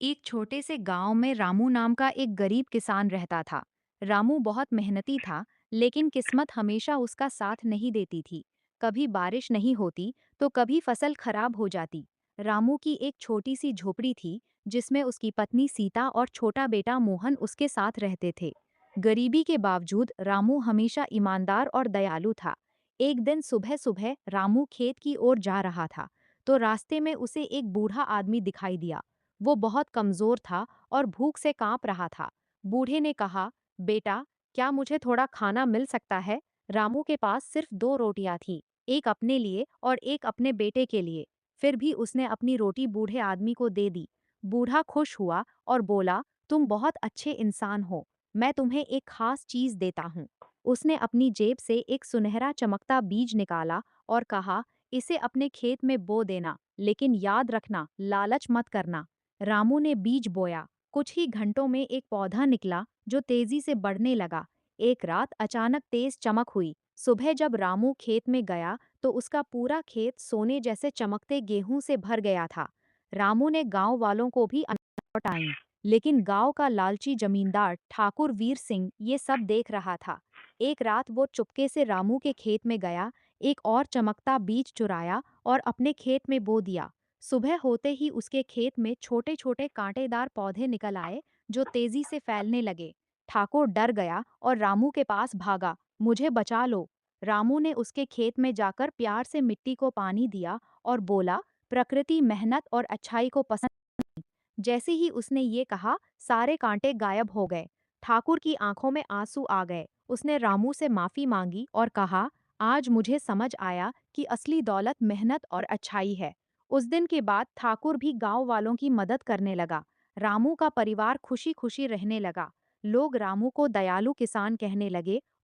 एक छोटे से गांव में रामू नाम का एक गरीब किसान रहता था। रामू बहुत मेहनती था, लेकिन किस्मत हमेशा उसका साथ नहीं देती थी। कभी बारिश नहीं होती तो कभी फसल खराब हो जाती। रामू की एक छोटी सी झोपड़ी थी, जिसमें उसकी पत्नी सीता और छोटा बेटा मोहन उसके साथ रहते थे। गरीबी के बावजूद रामू हमेशा ईमानदार और दयालु था। एक दिन सुबह सुबह रामू खेत की ओर जा रहा था, तो रास्ते में उसे एक बूढ़ा आदमी दिखाई दिया। वो बहुत कमजोर था और भूख से कांप रहा था। बूढ़े ने कहा, बेटा, क्या मुझे थोड़ा खाना मिल सकता है? रामू के पास सिर्फ दो रोटियां थीं, एक अपने लिए और एक अपने बेटे के लिए। फिर भी उसने अपनी रोटी बूढ़े आदमी को दे दी। बूढ़ा खुश हुआ और बोला, तुम बहुत अच्छे इंसान हो, मैं तुम्हें एक खास चीज देता हूँ। उसने अपनी जेब से एक सुनहरा चमकता बीज निकाला और कहा, इसे अपने खेत में बो देना, लेकिन याद रखना, लालच मत करना। रामू ने बीज बोया। कुछ ही घंटों में एक पौधा निकला जो तेजी से बढ़ने लगा। एक रात अचानक तेज चमक हुई। सुबह जब रामू खेत में गया तो उसका पूरा खेत सोने जैसे चमकते गेहूं से भर गया था। रामू ने गांव वालों को भी अनाज लौटाई, लेकिन गांव का लालची जमींदार ठाकुर वीर सिंह ये सब देख रहा था। एक रात वो चुपके से रामू के खेत में गया, एक और चमकता बीज चुराया और अपने खेत में बो दिया। सुबह होते ही उसके खेत में छोटे छोटे कांटेदार पौधे निकल आए, जो तेजी से फैलने लगे। ठाकुर डर गया और रामू के पास भागा, मुझे बचा लो। रामू ने उसके खेत में जाकर प्यार से मिट्टी को पानी दिया और बोला, प्रकृति मेहनत और अच्छाई को पसंद। जैसे ही उसने ये कहा, सारे कांटे गायब हो गए। ठाकुर की आंखों में आंसू आ गए। उसने रामू से माफी मांगी और कहा, आज मुझे समझ आया कि असली दौलत मेहनत और अच्छाई है। उस दिन के बाद ठाकुर भी गांव वालों की मदद करने लगा। रामू का परिवार खुशी खुशी रहने लगा। लोग रामू को दयालु किसान कहने लगे